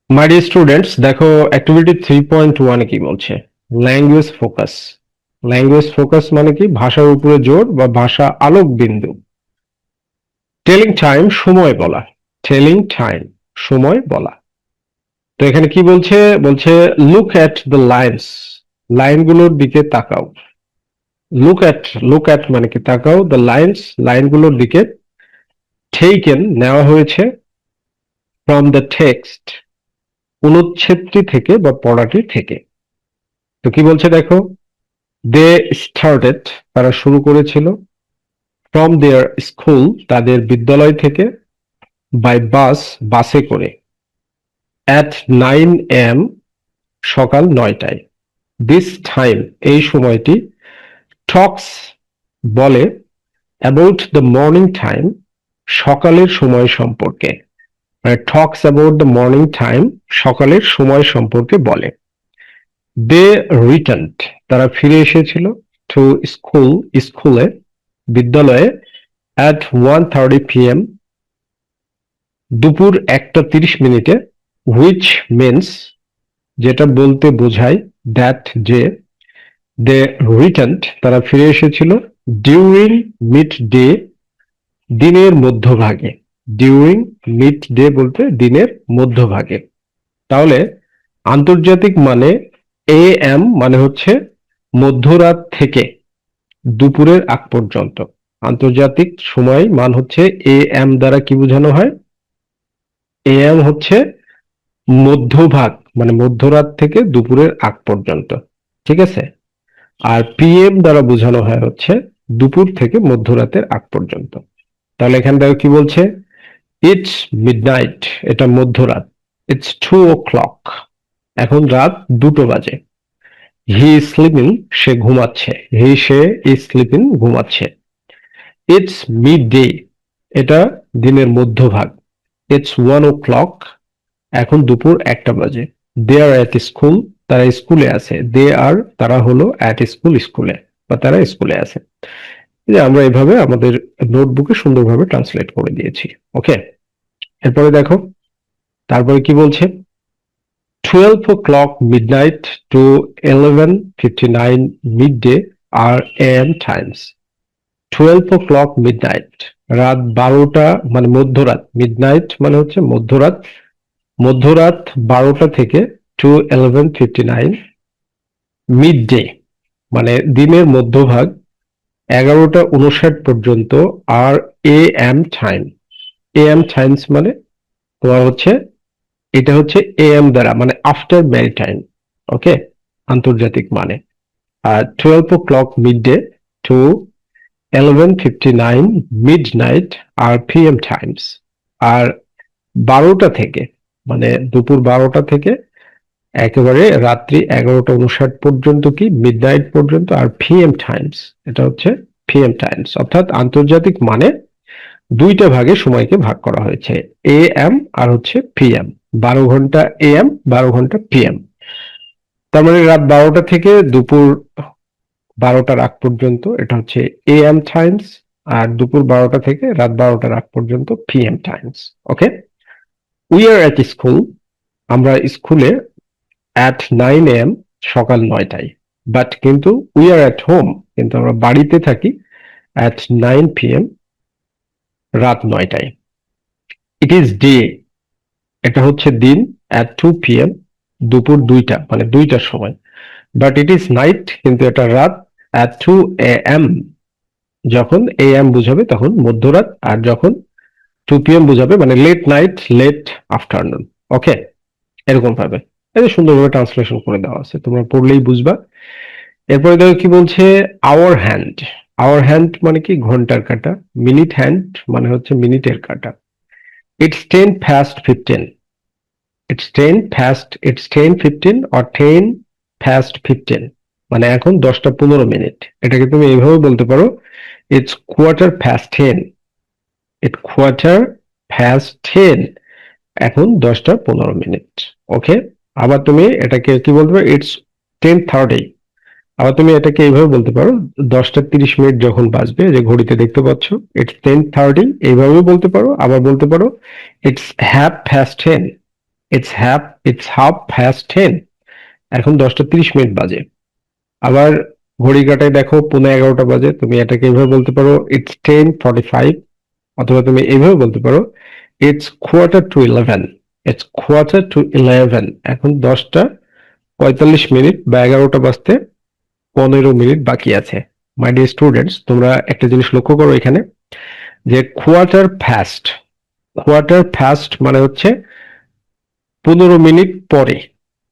মাই dear students, দেখো activity 3.1 কি বলছে। Language focus. ল্যাঙ্গুয়েজ ফোকাস মানে কি? ভাষার উপরে জোর বা ভাষা আলোক বিন্দু। টেলিং টাইম, সময় বলা। টেলিং টাইম, সময় বলা। তো এখানে কি বলছে? বলছে লুক অ্যাট দ্য লাইনস। লাইনগুলোর দিকে তাকাও। লুক অ্যাট, লুক অ্যাট মানে কি তাকাও, দ্য লাইনস, লাইনগুলোর দিকে। টেকেন, নেওয়া হয়েছে। ফ্রম দ্য টেক্সট, অনুচ্ছেদটি থেকে বা পড়াটি থেকে। তো কি বলছে দেখো, দে স্টার্টেড, তারা শুরু করেছিল। ফ্রম দেয়ার স্কুল, তাদের বিদ্যালয় থেকে। বাই বাস, বাসে করে। অ্যাট 9 AM, সকাল 9টায়। দিস টাইম, এই সময়টি। টক্স, বলে। অ্যাবাউট দ্য মর্নিং টাইম, সকালের সময় সম্পর্কে। মানে talks about the morning time, সকালের সময় সম্পর্কে বলে। দে রিটার্নড, তারা ফিরে এসেছিল। টু স্কুল, স্কুলে, বিদ্যালয়ে। অ্যাট 1:30 PM, দুপুর 1টা 30 মিনিটে। হুইচ মিনস, যেটা বলতে বোঝায়, দ্যাট, যে। দে রিটার্নড, তারা ফিরে এসেছিল। ডিউরিং মিড ডে, দিনের মধ্যভাগে। ডিউরিং মিড ডে বলতে দিনের মধ্যভাগে। তাহলে আন্তর্জাতিক মানে AM, মানে হচ্ছে মধ্যরাত থেকে দুপুরের আগ পর্যন্ত। আন্তর্জাতিক সময় মান হচ্ছে AM দ্বারা কি বোঝানো হয়? AM হচ্ছে মধ্যভাগ, মানে মধ্যরাত থেকে দুপুরের আগ পর্যন্ত। ঠিক আছে? আর PM দ্বারা বোঝানো হয় হচ্ছে দুপুর থেকে মধ্যরাতের আগ পর্যন্ত। তাহলে এখানে দেখো কি বলছে, ইটস মিডনাইট, এটা মধ্যরাত। ইটস 2 o'clock, এখন রাত 2টো বাজে। হি ইজ স্লিপিং, সে ঘুমাচ্ছে। সে ইজ স্লিপিং, ঘুমাচ্ছে। ইটস মিড ডে, এটা দিনের মধ্যভাগ। ইটস 1 o'clock, এখন দুপুর 1টা বাজে। দে আর অ্যাট স্কুল, তারা স্কুলে আছে। দে আর, তারা হলো অ্যাট স্কুল, স্কুলে, বা তারা স্কুলে আছে। যে আমরা এভাবে আমাদের নোটবুকে সুন্দরভাবে ট্রান্সলেট করে দিয়েছি। ওকে, এরপরে দেখো তারপরে কি বলছে। 12 o'clock midnight to 11:59 midday are AM times. 12 o'clock midnight, রাত 12টা মানে মধ্যরাত। মিডনাইট মানে হচ্ছে মধ্যরাত। মধ্যরাত 12টা থেকে টু 11:59 মিড ডে, মানে দিনের মধ্যভাগ 11টা 59 পর্যন্ত। আর AM টাইম। AM টাইমস মানে তোমার হচ্ছে, এটা হচ্ছে AM দ্বারা, মানে আফটার মেরি টাইম। ওকে, আন্তর্জাতিক মানে। আর 12 o'clock mid day to 11:59 mid night আর PM টাইমস। আর 12টা থেকে, মানে দুপুর 12টা থেকে একেবারে রাত্রি 11টা 59 পর্যন্ত কি মিডনাইট পর্যন্ত। আর PM টাইমস, এটা হচ্ছে PM টাইমস। অর্থাৎ আন্তর্জাতিক মানে দুইটা ভাগে সময়কে ভাগ করা হয়েছে, AM আর হচ্ছে PM। 12 ঘন্টা AM, 12 ঘন্টা PM। তার মানে রাত 12টা থেকে দুপুর 12টার আগ পর্যন্ত এটা হচ্ছে AM টাইমস। আর দুপুর 12টা থেকে রাত 12টার আগ পর্যন্ত PM Times. Okay, we are at school, আমরা স্কুলে। অ্যাট 9 AM, সকাল 9টায়। বাট কিন্তু উই আর এট হোম, কিন্তু আমরা বাড়িতে থাকি। অ্যাট 9 PM, রাত 9টায়। ইট ইজ ডে, এটা হচ্ছে দিন। অ্যাট 2 PM, দুপুর 2টা মানে 2টার সময়। বাট ইট ইজ নাইট, কিন্তু এটা রাত। অ্যাট 2 AM, যখন AM বুঝাবে তখন মধ্যরাত, আর যখন 2 PM বুঝাবে মানে লেট নাইট, লেট আফটারনুন। ওকে, এরকম ভাবে এই যে সুন্দরভাবে ট্রান্সলেশন করে দেওয়া আছে, তোমরা পড়লেই বুঝবা। এরপরে দেখো কি বলছে, আওয়ার হ্যান্ড। আওয়ার হ্যান্ড মানে কি? ঘন্টার কাঁটা। মিনিট হ্যান্ড মানে হচ্ছে মিনিটের কাঁটা। It's 10 past 15, it's 10 15 or 10 past 15, মানে এখন 10টা 15 মিনিট। এটাকে তুমি এইভাবে বলতে পারো, it's quarter past 10, it quarter past 10, এখন 10টা 15 মিনিট। ওকে, আবার তুমি এটাকে কি বলতে পারো, ইটস 10:30। আবার তুমি এটাকে এইভাবে বলতে পারো, 10টা 30 মিনিট যখন বাজবে, যে ঘড়িতে দেখতে পাচ্ছ, ইটস 10:30, এইভাবেও বলতে পারো। আবার বলতে পারো, it's 1/2 past 10, it's half past 10। এখন 10টা 30 মিনিট বাজে। আবার ঘড়ি কাটায় দেখো 11:15 বাজে, তুমি এটাকে এইভাবে বলতে পারো ইটস 10:45। অথবা তুমি এইভাবে বলতে পারো ইটস 11:45। এখন 10টা 45 মিনিট বা 11টা বাজতে 15 মিনিট বাকি আছে। মাই ডিয়ার স্টুডেন্টস, তোমরা একটা জিনিস লক্ষ্য করো এখানে, যে কোয়ার্টার ফাস্ট মানে হচ্ছে 15 মিনিট পরে।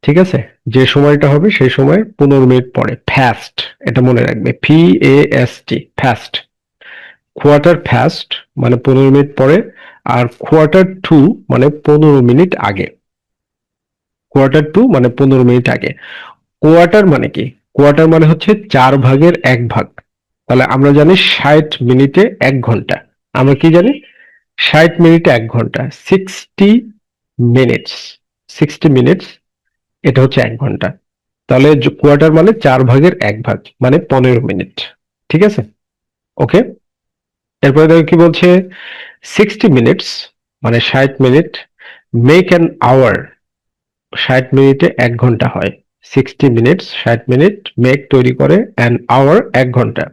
ঠিক আছে, যে সময়টা হবে সেই সময় 15 মিনিট পরে। ফাস্ট, এটা মনে রাখবে, FAST, ফাস্ট। কোয়ার্টার ফাস্ট মানে 15 মিনিট পরে। আর কোয়ার্টার 2 মানে 15 মিনিট আগে। কোয়ার্টার 2 মানে 15 মিনিট আগে। কোয়ার্টার মানে কি? কোয়ার্টার মানে হচ্ছে 4 ভাগের 1 ভাগ। তাহলে আমরা জানি 60 মিনিটে 1 ঘন্টা। আমরা কি জানি? 60 মিনিটে 1 ঘন্টা, 60 মিনিটস। 60 মিনিটস, এটা হচ্ছে 1 ঘন্টা। তাহলে কোয়ার্টার মানে 4 ভাগের 1 ভাগ, মানে 15 মিনিট। ঠিক আছে, ওকে। এরপরে দেখো কি বলছে, 60 মিনিটস মানে 60 মিনিট মেক অ্যান আওয়ার। 60 মিনিটে 1 ঘন্টা হয়। 60 মিনিটস, 60 মিনিট মেক তৈরি করে, অ্যান আওয়ার 1 ঘন্টা।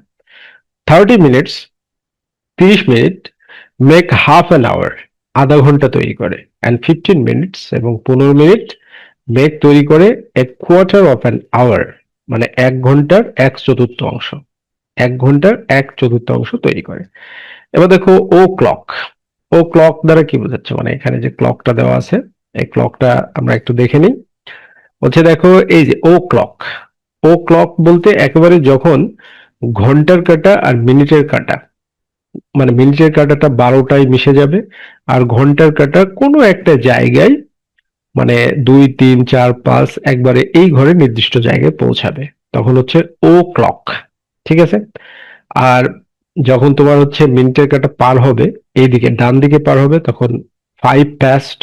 30 minutes, 30 minute make half an hour, আধা ঘন্টা তৈরি করে। অ্যান্ড 15 মিনিটস এবং 15 মিনিট মেক তৈরি করে a quarter of an hour, মানে 1 ঘন্টার 1/4 অংশ। 1 ঘন্টার 1/4 অংশ তৈরি করে। এবার দেখো ও ক্লক দ্বারা কি বোঝাচ্ছে, মানে এখানে যে ক্লকটা দেওয়া আছে, এই ক্লকটা আমরা একটু দেখে নিই। বলছে দেখো, এই যে ও ক্লক বলতে একেবারে যখন ঘন্টার কাঁটা আর মিনিটের কাঁটা, মানে মিনিটের কাঁটাটা 12টায় মিশে যাবে, আর ঘন্টার কাঁটা কোনো একটা জায়গায়, মানে 2, 3, 4, 5 একবারে এই ঘরে নির্দিষ্ট জায়গায় পৌঁছাবে, তখন হচ্ছে ও ক্লক। ঠিক আছে। আর যখন তোমার হচ্ছে মিনিটের কাঁটা পার হবে, এইদিকে ডান দিকে পার হবে, তখন 5 past।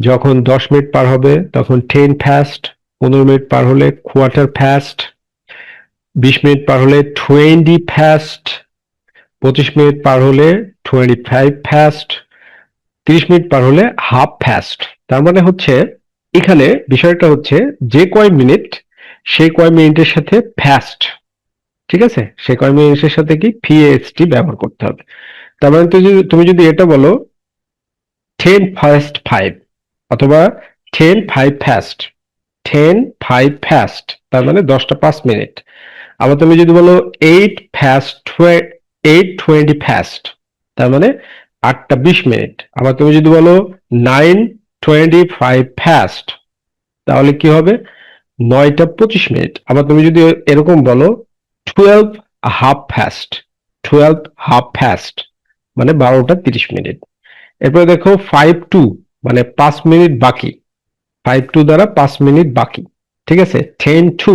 যখন 10 মিনিট পার হবে তখন 10 past। 15 মিনিট পার হলে কোয়ার্টার past। 20 মিনিট পার হলে 20 past। 25 মিনিট পার হলে 25 past। 30 মিনিট পার হলে হাফ past। তার মানে হচ্ছে এখানে বিষয়টা হচ্ছে যে কয় মিনিট, সেই কয় মিনিটের সাথে ফাস্ট। ঠিক আছে, সেই কয় মিনিটের সাথে কি FAST ব্যবহার করতে হবে। তার মানে তুমি যদি এটা বলো 10 past 5, অথবা 10 5 past, 10 5 past, তার মানে 10টা 5 মিনিট। আবার তুমি যদি বলো 8 20 past, তার মানে 8টা 20 মিনিট। আবার তুমি যদি বলো 9 25 past, তাহলে কি হবে? 9টা 25 মিনিট। আবার তুমি যদি এরকম বলো 12 half past, 12 half past, মানে 12টা 30 মিনিট। এরপরে দেখো 5 to, মানে 5 মিনিট বাকি। 5 to দ্বারা 5 মিনিট বাকি। ঠিক আছে। 10 to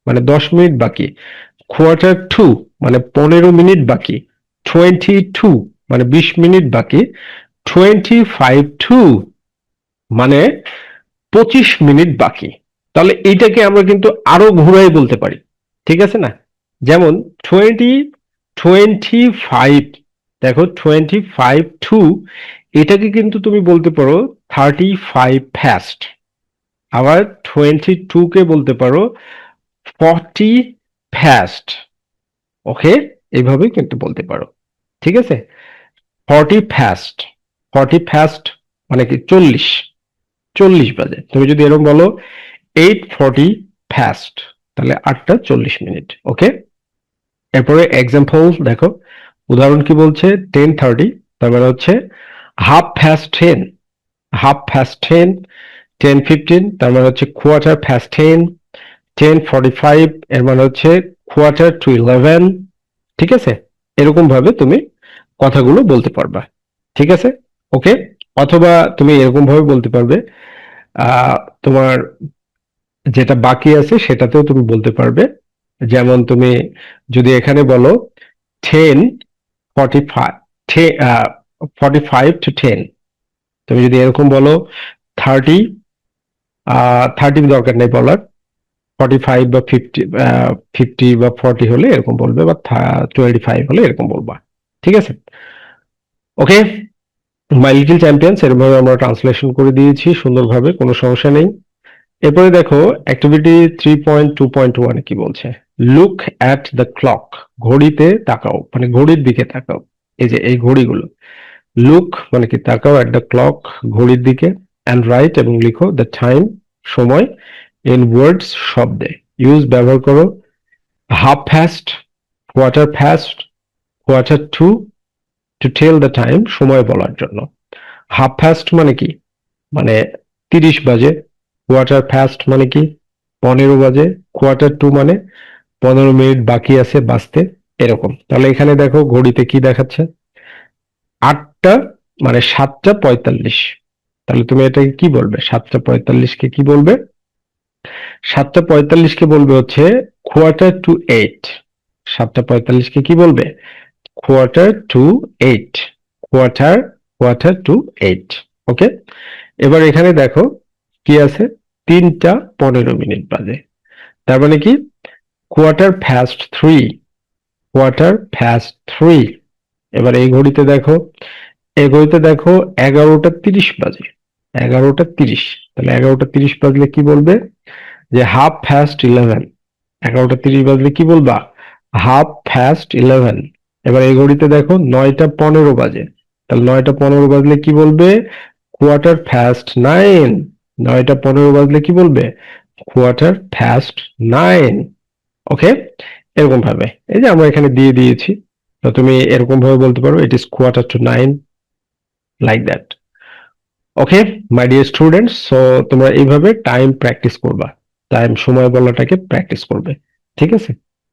মানে 10 মিনিট বাকি। কোয়ার্টার 2 মানে 15 মিনিট বাকি। 22 মানে 20 মিনিট বাকি। 25 to মানে 25 মিনিট বাকি। তাহলে এইটাকে আমরা কিন্তু আরো ঘুরাই বলতে পারি। ঠিক আছে না? যেমন 20 25, দেখো 25 to, এটাকে কিন্তু তুমি বলতে পারো 35 past। আবার 22 কে বলতে পারো 40 past। ওকে, এইভাবে কিন্তু বলতে পারো। ঠিক আছে। 40 past, 40 past মানে কি 40, 40 বাজে। তুমি যদি এরকম বলো 8:40 past, তাহলে 8টা 40 মিনিট। ওকে। এরপরে এক্সাম্পল দেখো, উদাহরণ কি বলছে, 10:30, তার মানে হচ্ছে half past 10। half past 10, 10:15, তার মানে হচ্ছে quarter past 10। 10:45 এর মানে হচ্ছে quarter to 11। ঠিক আছে, এরকম ভাবে তুমি কথাগুলো বলতে পারবা। ঠিক আছে, ওকে। অথবা তুমি এরকম ভাবে বলতে পারবে, তোমার যেটা বাকি আছে সেটাতেও তুমি বলতে পারবে। যেমন তুমি যদি এখানে বলো 10:45, 45 to 10, তুমি যদি এরকম বলো 30, 30 দরকার নেই বলার, 45 বা 50, 50 বা 40 হলে এরকম বলবে, বা 25 হলে এরকম বলবা। ঠিক আছে, ওকে। মাই লিটল চ্যাম্পিয়ন্স এরভাবে আমরা ট্রান্সলেশন করে দিয়েছি সুন্দরভাবে, কোনো সমস্যা নেই। এরপরে দেখো অ্যাক্টিভিটি 3.2.1 কি বলছে, লুক অ্যাট দ্য ক্লক, ঘড়িতে তাকাও, মানে ঘড়ির দিকে তাকাও। এই যে এই ঘড়িগুলো, লুক মানে কি তাকাও, অ্যাট দ্য ক্লক ঘড়ির দিকে, অ্যান্ড রাইট এবং লিখো দ্য টাইম সময়, ইন ওয়ার্ডস শব্দে, ইউজ ব্যবহার করো half past, quarter past, quarter to tell the time সময় বলার জন্য। হাফ ফাস্ট মানে কি, মানে 30 বাজে, কোয়ার্টার ফাস্ট মানে কি 15 বাজে, কোয়ার্টার টু মানে 15 মিনিট বাকি আছে বাজতে, এরকম। তাহলে এখানে দেখো ঘড়িতে কি দেখাচ্ছে, 8টা মানে 7টা 45। তাহলে তুমি এটাকে কি বলবে, 7টা 45 কে কি বলবে, 7টা 45 কে বলবে হচ্ছে কোয়ার্টার টু এইট। 7টা 45 কে কি বলবে, quarter to eight, quarter quarter to eight. Okay, এবার এখানে দেখো কি আছে, 3টা 15 মিনিট বাজে, তার মানে কি quarter fast three, quarter fast three. এবার এই ঘড়িতে দেখো, এই ঘড়িতে দেখো 11টা 30 বাজে, 11টা 30। তাহলে 11টা 30 বাজলে কি বলবে, যে হাফ ফাস্ট 11। 11টা 30 বাজলে কি বলবা, হাফ ফাস্ট 11। এবার এই ঘড়িতে দেখো 9টা 15 বাজে, তাহলে 9টা 15 বাজলে কি বলবে, কোয়ার্টার ফাস্ট 9। 9টা 15 বাজলে কি বলবে, কোয়ার্টার ফাস্ট 9। ওকে, এরকম ভাবে এই যে আমরা এখানে দিয়ে দিয়েছি, তো তুমি এরকম ভাবে বলতে পারো it is quarter to 9, like that. Okay my dear students, so তোমরা এইভাবে টাইম প্র্যাকটিস করবা, টাইম সময় বলাটাকে প্র্যাকটিস করবে, ঠিক আছে।